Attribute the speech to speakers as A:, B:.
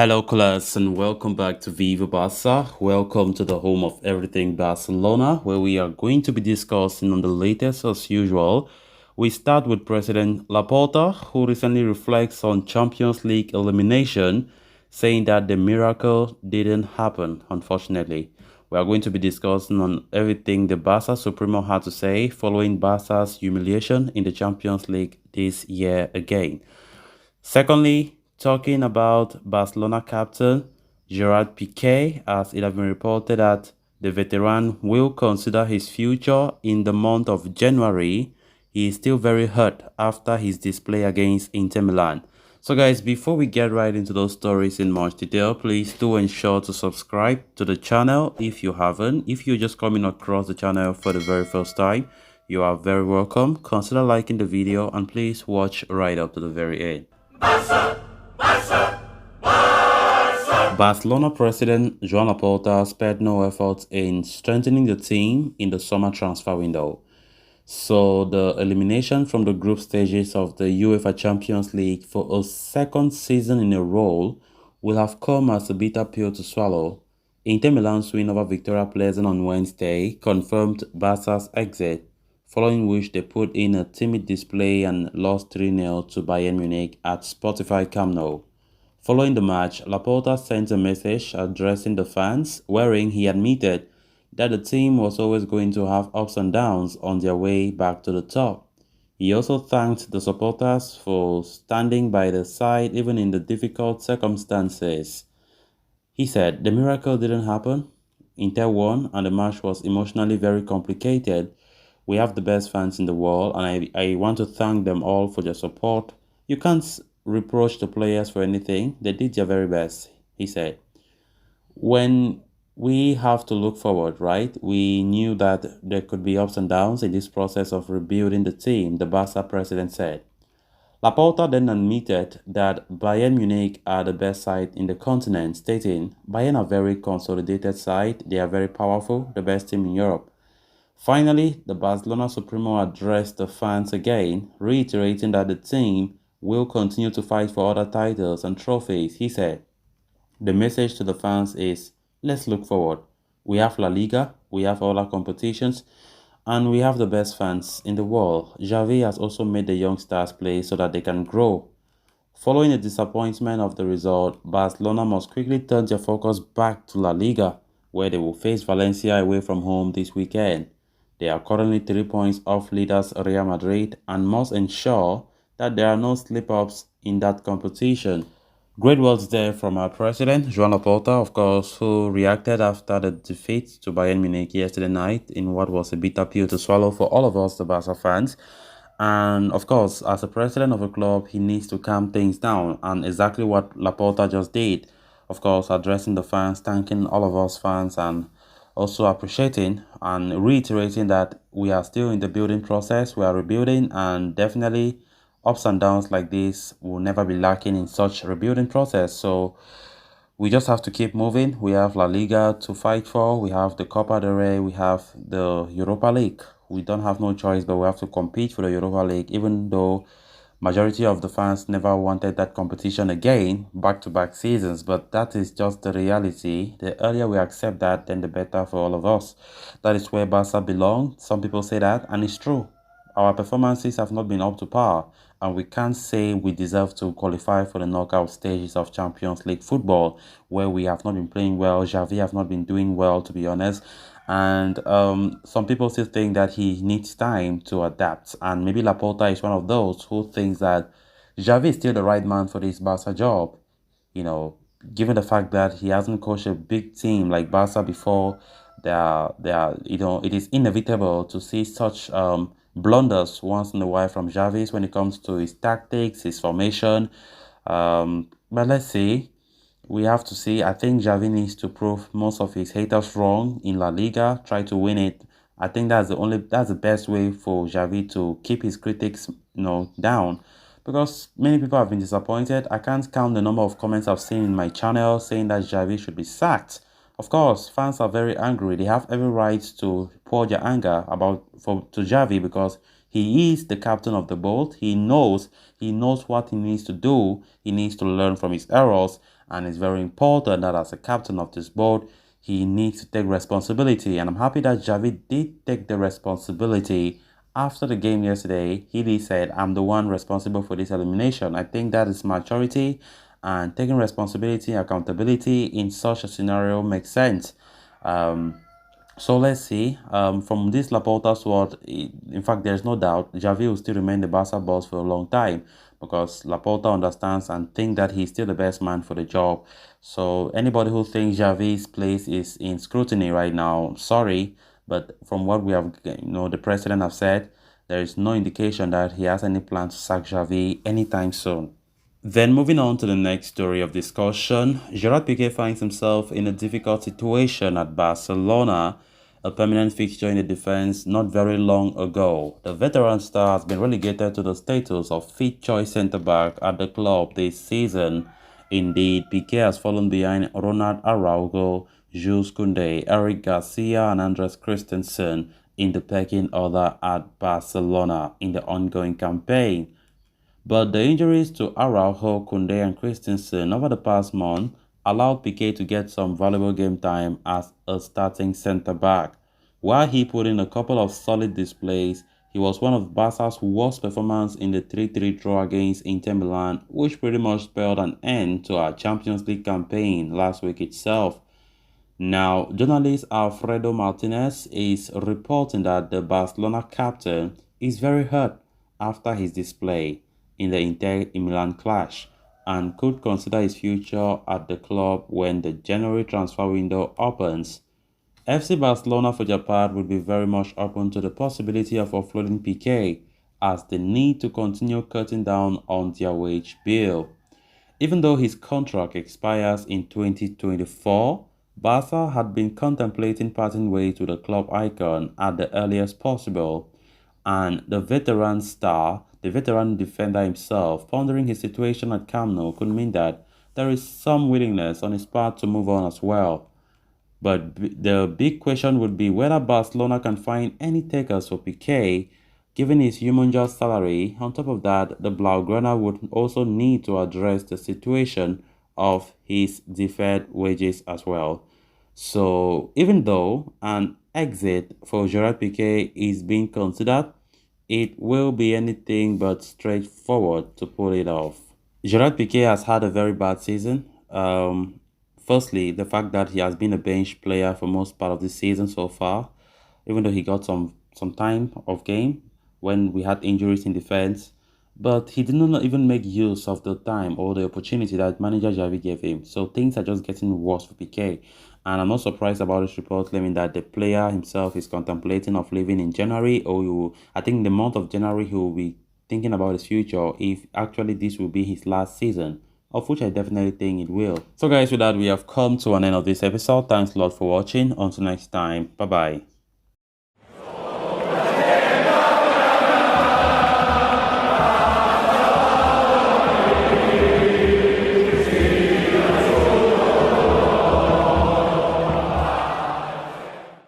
A: Hello, class, and welcome back to Viva Barça. Welcome to the home of everything Barcelona, where we are going to be discussing on the latest as usual. We start with President Laporta, who recently reflects on Champions League elimination, saying that the miracle didn't happen, unfortunately. We are going to be discussing on everything the Barça Supremo had to say following Barca's humiliation in the Champions League this year again. Secondly, talking about Barcelona captain Gerard Pique, as it has been reported that the veteran will consider his future in the month of January. He is still very hurt after his display against Inter Milan. So guys, before we get right into those stories in much detail, please do ensure to subscribe to the channel if you haven't. If you're just coming across the channel for the very first time, you are very welcome. Consider liking the video and please watch right up to the very end. Barça, Barça, Barça. Barcelona president Joan Laporta spared no efforts in strengthening the team in the summer transfer window. So the elimination from the group stages of the UEFA Champions League for a second season in a row will have come as a bitter pill to swallow. Inter Milan's win over Victoria Pleasant on Wednesday confirmed Barca's exit, following which they put in a timid display and lost 3-0 to Bayern Munich at Spotify Camp Nou. Following the match, Laporta sent a message addressing the fans, wherein he admitted that the team was always going to have ups and downs on their way back to the top. He also thanked the supporters for standing by the side even in the difficult circumstances. He said, "The miracle didn't happen. Inter won and the match was emotionally very complicated. We have the best fans in the world and I want to thank them all for their support. You can't reproach the players for anything. They did their very best," he said. When we have to look forward, right? We knew that there could be ups and downs in this process of rebuilding the team, the Barca president said. Laporta then admitted that Bayern Munich are the best side in the continent, stating, "Bayern are a very consolidated side, they are very powerful, the best team in Europe." Finally, the Barcelona Supremo addressed the fans again, reiterating that the team will continue to fight for other titles and trophies. He said, "The message to the fans is, let's look forward. We have La Liga, we have other competitions, and we have the best fans in the world. Javi has also made the young stars play so that they can grow." Following the disappointment of the result, Barcelona must quickly turn their focus back to La Liga, where they will face Valencia away from home this weekend. They are currently 3 points off leaders Real Madrid and must ensure that there are no slip-ups in that competition. Great words there from our president, Joan Laporta, of course, who reacted after the defeat to Bayern Munich yesterday night in what was a bitter pill to swallow for all of us, the Barca fans. And of course, as a president of a club, he needs to calm things down, and exactly what Laporta just did. Of course, addressing the fans, thanking all of us fans, and also appreciating and reiterating that we are still in the building process, we are rebuilding, and definitely ups and downs like this will never be lacking in such rebuilding process. So we just have to keep moving. We have La Liga to fight for, we have the Copa del Rey, we have the Europa League. We don't have no choice, but we have to compete for the Europa League, even though majority of the fans never wanted that competition again, back-to-back seasons, but that is just the reality. The earlier we accept that, then the better for all of us. That is where Barca belongs. Some people say that, and it's true. Our performances have not been up to par, and we can't say we deserve to qualify for the knockout stages of Champions League football, where we have not been playing well. Javi have not been doing well, to be honest. And some people still think that he needs time to adapt. And maybe Laporta is one of those who thinks that Javi is still the right man for this Barca job. You know, given the fact that he hasn't coached a big team like Barca before, it is inevitable to see such blunders once in a while from Javi when it comes to his tactics, his formation. But let's see. We have to see. I think Javi needs to prove most of his haters wrong in La Liga, try to win it. I think that's the best way for Javi to keep his critics, down, because many people have been disappointed. I can't count the number of comments I've seen in my channel saying that Javi should be sacked. Of course, fans are very angry. They have every right to pour their anger to Javi, because he is the captain of the boat. He knows what he needs to do. He needs to learn from his errors. And it's very important that as a captain of this board, he needs to take responsibility. And I'm happy that Javi did take the responsibility. After the game yesterday, he did said, I'm the one responsible for this elimination. I think that is maturity, and taking responsibility, accountability in such a scenario makes sense. So let's see. From this Laporta squad, in fact, there's no doubt Javi will still remain the Barca boss for a long time, because Laporta understands and thinks that he's still the best man for the job. So anybody who thinks Javi's place is in scrutiny right now, sorry, but from what we have, the president have said, there is no indication that he has any plan to sack Javi anytime soon. Then moving on to the next story of discussion, Gerard Pique finds himself in a difficult situation at Barcelona, a permanent fixture in the defense not very long ago. The veteran star has been relegated to the status of fifth choice centre-back at the club this season. Indeed, Pique has fallen behind Ronald Araujo, Jules Koundé, Eric Garcia and Andres Christensen in the pecking order at Barcelona in the ongoing campaign. But the injuries to Araujo, Koundé and Christensen over the past month allowed Pique to get some valuable game time as a starting centre-back. While he put in a couple of solid displays, he was one of Barca's worst performances in the 3-3 draw against Inter Milan, which pretty much spelled an end to our Champions League campaign last week itself. Now, journalist Alfredo Martinez is reporting that the Barcelona captain is very hurt after his display in the Inter Milan clash and could consider his future at the club when the January transfer window opens. FC Barcelona for their part would be very much open to the possibility of offloading Pique, as they need to continue cutting down on their wage bill. Even though his contract expires in 2024, Barca had been contemplating parting ways with the club icon at the earliest possible, and the veteran defender himself, pondering his situation at Camp Nou, could mean that there is some willingness on his part to move on as well. But the big question would be whether Barcelona can find any takers for Pique, given his humongous salary. On top of that, the Blaugrana would also need to address the situation of his deferred wages as well. So even though an exit for Gerard Pique is being considered, it will be anything but straightforward to pull it off. Gerard Pique has had a very bad season. Firstly, the fact that he has been a bench player for most part of the season so far, even though he got some time of game when we had injuries in defense, but he did not even make use of the time or the opportunity that manager Javi gave him. So things are just getting worse for Pique. And I'm not surprised about this report claiming that the player himself is contemplating of leaving in January, or I think in the month of January he will be thinking about his future if actually this will be his last season, of which I definitely think it will. So guys, with that, we have come to an end of this episode. Thanks a lot for watching. Until next time, bye bye.